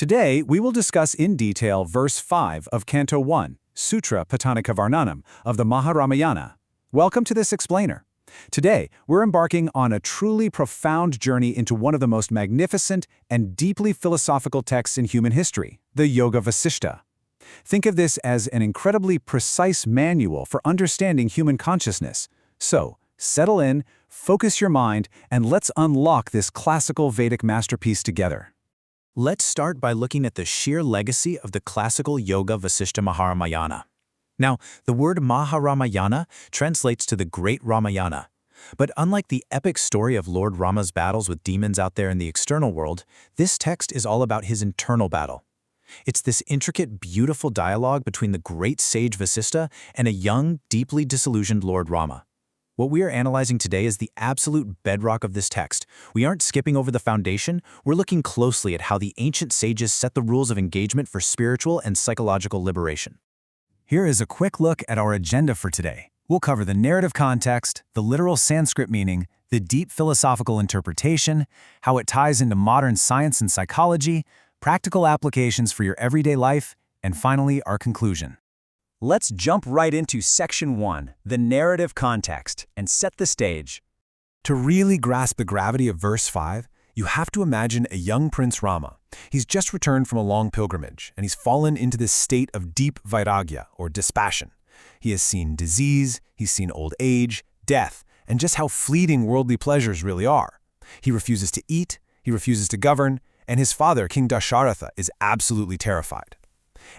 Today, we will discuss in detail verse 5 of Canto 1, Sutra Patanika Varnanam of the Maharamayana. Welcome to this explainer. Today, we're embarking on a truly profound journey into one of the most magnificent and deeply philosophical texts in human history, the Yoga Vashistha. Think of this as an incredibly precise manual for understanding human consciousness. So, settle in, focus your mind, and let's unlock this classical Vedic masterpiece together. Let's start by looking at the sheer legacy of the classical Yoga Vashistha Maharamayana. Now, the word Maharamayana translates to the Great Ramayana. But unlike the epic story of Lord Rama's battles with demons out there in the external world, this text is all about his internal battle. It's this intricate, beautiful dialogue between the great sage Vasistha and a young, deeply disillusioned Lord Rama. What we are analyzing today is the absolute bedrock of this text. We aren't skipping over the foundation, we're looking closely at how the ancient sages set the rules of engagement for spiritual and psychological liberation. Here is a quick look at our agenda for today. We'll cover the narrative context, the literal Sanskrit meaning, the deep philosophical interpretation, how it ties into modern science and psychology, practical applications for your everyday life, and finally, our conclusion. Let's jump right into Section 1, the narrative context, and set the stage. To really grasp the gravity of verse 5, you have to imagine a young Prince Rama. He's just returned from a long pilgrimage, and he's fallen into this state of deep vairagya, or dispassion. He has seen disease, he's seen old age, death, and just how fleeting worldly pleasures really are. He refuses to eat, he refuses to govern, and his father, King Dasharatha, is absolutely terrified.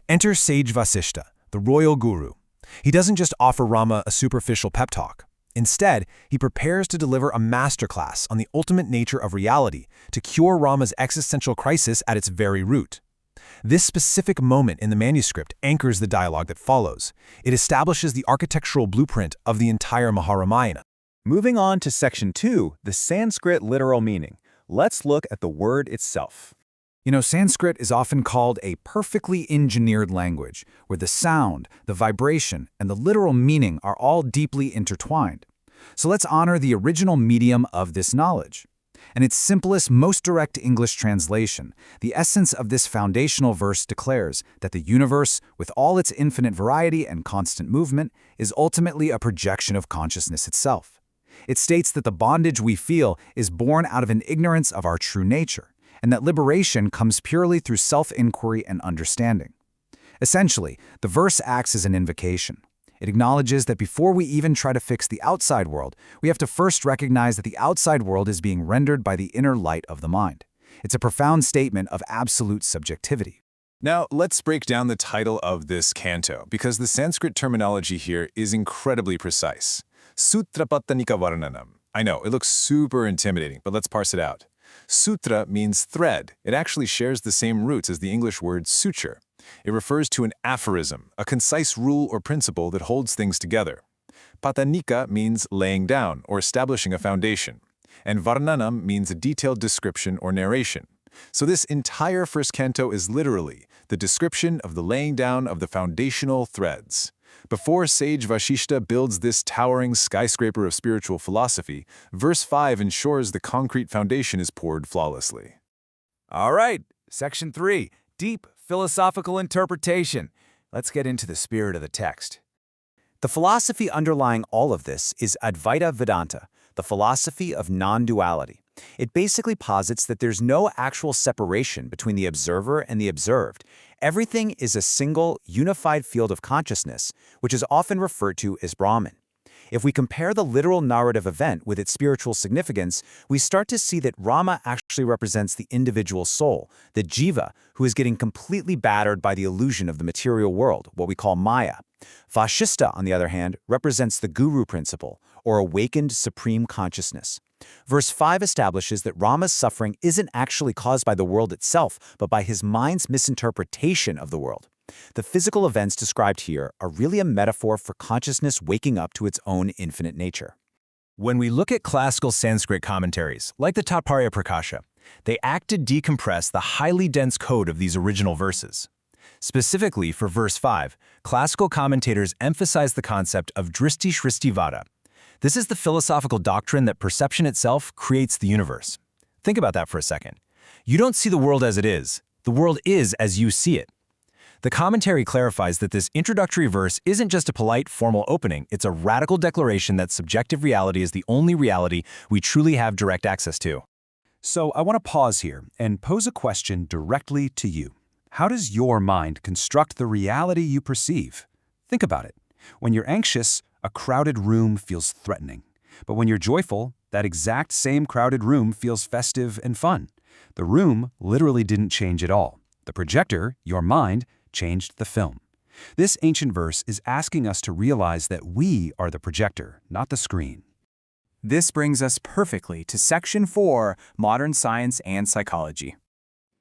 Enter sage Vasistha, the royal guru. He doesn't just offer Rama a superficial pep talk. Instead, he prepares to deliver a masterclass on the ultimate nature of reality to cure Rama's existential crisis at its very root. This specific moment in the manuscript anchors the dialogue that follows. It establishes the architectural blueprint of the entire Maharamayana. Moving on to Section 2, the Sanskrit literal meaning. Let's look at the word itself. Sanskrit is often called a perfectly engineered language, where the sound, the vibration, and the literal meaning are all deeply intertwined. So let's honor the original medium of this knowledge. In its simplest, most direct English translation, the essence of this foundational verse declares that the universe, with all its infinite variety and constant movement, is ultimately a projection of consciousness itself. It states that the bondage we feel is born out of an ignorance of our true nature, and that liberation comes purely through self-inquiry and understanding. Essentially, the verse acts as an invocation. It acknowledges that before we even try to fix the outside world, we have to first recognize that the outside world is being rendered by the inner light of the mind. It's a profound statement of absolute subjectivity. Now, let's break down the title of this canto, because the Sanskrit terminology here is incredibly precise. Sutra Patanika Varnanam. I know, it looks super intimidating, but let's parse it out. Sutra means thread. It actually shares the same roots as the English word suture. It refers to an aphorism, a concise rule or principle that holds things together. Patanika means laying down or establishing a foundation. And Varnanam means a detailed description or narration. So this entire first canto is literally the description of the laying down of the foundational threads. Before sage Vashistha builds this towering skyscraper of spiritual philosophy, verse 5 ensures the concrete foundation is poured flawlessly. All right, Section 3, deep philosophical interpretation. Let's get into the spirit of the text. The philosophy underlying all of this is Advaita Vedanta, the philosophy of non-duality. It basically posits that there's no actual separation between the observer and the observed. Everything is a single, unified field of consciousness, which is often referred to as Brahman. If we compare the literal narrative event with its spiritual significance, we start to see that Rama actually represents the individual soul, the jiva, who is getting completely battered by the illusion of the material world, what we call Maya. Vashistha, on the other hand, represents the guru principle, or awakened supreme consciousness. Verse 5 establishes that Rama's suffering isn't actually caused by the world itself, but by his mind's misinterpretation of the world. The physical events described here are really a metaphor for consciousness waking up to its own infinite nature. When we look at classical Sanskrit commentaries, like the Tatparya Prakasha, they act to decompress the highly dense code of these original verses. Specifically for verse 5, classical commentators emphasize the concept of Dristi Shristi Vada. This is the philosophical doctrine that perception itself creates the universe. Think about that for a second. You don't see the world as it is, The world is as you see it. The commentary clarifies that this introductory verse isn't just a polite, formal opening, it's a radical declaration that subjective reality is the only reality we truly have direct access to. So I want to pause here and pose a question directly to you. How does your mind construct the reality you perceive? Think about it. When you're anxious, a crowded room feels threatening. But when you're joyful, that exact same crowded room feels festive and fun. The room literally didn't change at all. The projector, your mind, changed the film. This ancient verse is asking us to realize that we are the projector, not the screen. This brings us perfectly to Section 4, Modern Science and Psychology.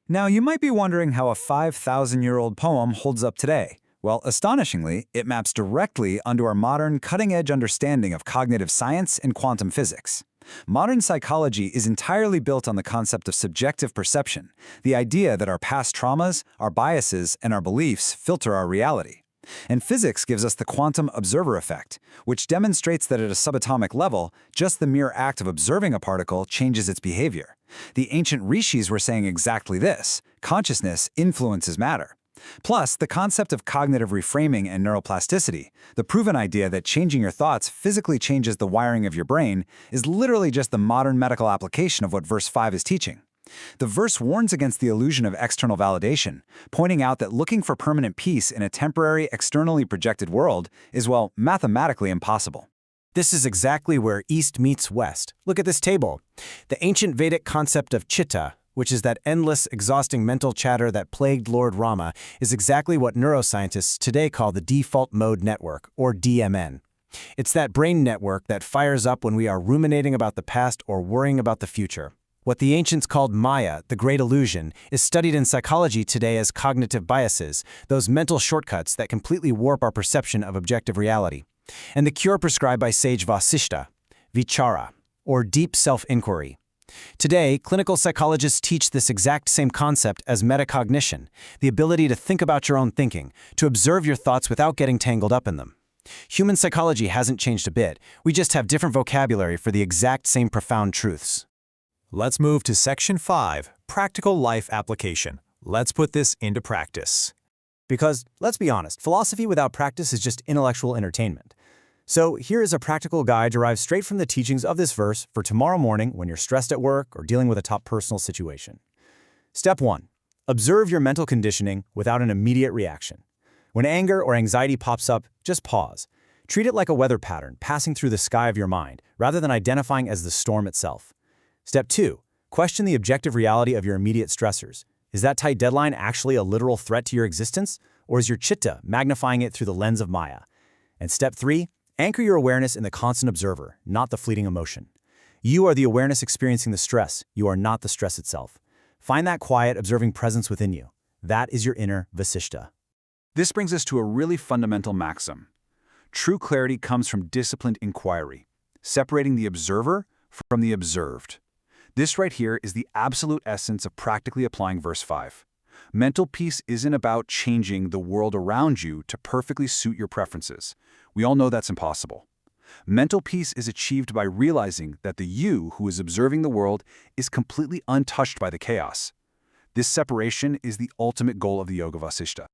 Now, you might be wondering how a 5,000-year-old poem holds up today. Well, astonishingly, it maps directly onto our modern, cutting-edge understanding of cognitive science and quantum physics. Modern psychology is entirely built on the concept of subjective perception, the idea that our past traumas, our biases, and our beliefs filter our reality. And physics gives us the quantum observer effect, which demonstrates that at a subatomic level, just the mere act of observing a particle changes its behavior. The ancient rishis were saying exactly this: consciousness influences matter. Plus, the concept of cognitive reframing and neuroplasticity, the proven idea that changing your thoughts physically changes the wiring of your brain, is literally just the modern medical application of what verse 5 is teaching. The verse warns against the illusion of external validation, pointing out that looking for permanent peace in a temporary, externally projected world is, well, mathematically impossible. This is exactly where East meets West. Look at this table. The ancient Vedic concept of chitta, which is that endless, exhausting mental chatter that plagued Lord Rama, is exactly what neuroscientists today call the default mode network, or DMN. It's that brain network that fires up when we are ruminating about the past or worrying about the future. What the ancients called Maya, the great illusion, is studied in psychology today as cognitive biases, those mental shortcuts that completely warp our perception of objective reality. And the cure prescribed by sage Vasistha, vichara, or deep self-inquiry. Today, clinical psychologists teach this exact same concept as metacognition, the ability to think about your own thinking, to observe your thoughts without getting tangled up in them. Human psychology hasn't changed a bit, we just have different vocabulary for the exact same profound truths. Let's move to Section 5, Practical Life Application. Let's put this into practice. Because, let's be honest, philosophy without practice is just intellectual entertainment. So here is a practical guide derived straight from the teachings of this verse for tomorrow morning when you're stressed at work or dealing with a top personal situation. Step 1. Observe your mental conditioning without an immediate reaction. When anger or anxiety pops up, just pause. Treat it like a weather pattern passing through the sky of your mind, rather than identifying as the storm itself. Step 2. Question the objective reality of your immediate stressors. Is that tight deadline actually a literal threat to your existence, or is your chitta magnifying it through the lens of Maya? And step 3. Anchor your awareness in the constant observer, not the fleeting emotion. You are the awareness experiencing the stress. You are not the stress itself. Find that quiet, observing presence within you. That is your inner Vasistha. This brings us to a really fundamental maxim. True clarity comes from disciplined inquiry, separating the observer from the observed. This right here is the absolute essence of practically applying verse 5. Mental peace isn't about changing the world around you to perfectly suit your preferences. We all know that's impossible. Mental peace is achieved by realizing that the you who is observing the world is completely untouched by the chaos. This separation is the ultimate goal of the Yoga Vashistha.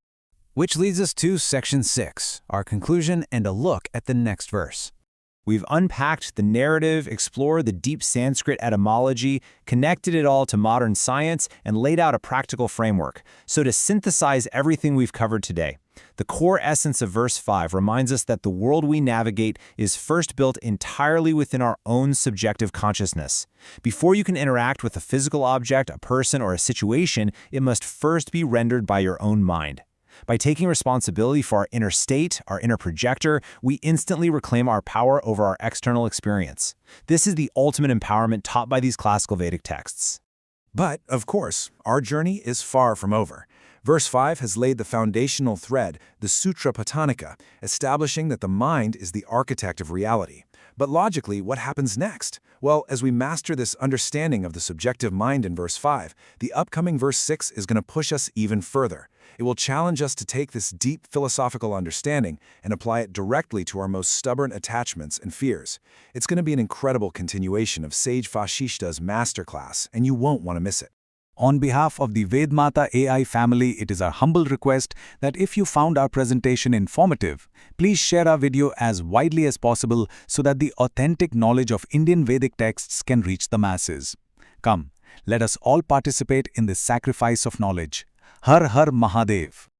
Which leads us to Section 6, our conclusion and a look at the next verse. We've unpacked the narrative, explored the deep Sanskrit etymology, connected it all to modern science, and laid out a practical framework. So to synthesize everything we've covered today, the core essence of verse 5 reminds us that the world we navigate is first built entirely within our own subjective consciousness. Before you can interact with a physical object, a person, or a situation, it must first be rendered by your own mind. By taking responsibility for our inner state, our inner projector, we instantly reclaim our power over our external experience. This is the ultimate empowerment taught by these classical Vedic texts. But, of course, our journey is far from over. Verse 5 has laid the foundational thread, the Sutra Patanika, establishing that the mind is the architect of reality. But logically, what happens next? Well, as we master this understanding of the subjective mind in verse 5, the upcoming verse 6 is going to push us even further. It will challenge us to take this deep philosophical understanding and apply it directly to our most stubborn attachments and fears. It's going to be an incredible continuation of Sage Vasistha's masterclass, and you won't want to miss it. On behalf of the Vedmata AI family, it is our humble request that if you found our presentation informative, please share our video as widely as possible so that the authentic knowledge of Indian Vedic texts can reach the masses. Come, let us all participate in this sacrifice of knowledge. Har Har Mahadev.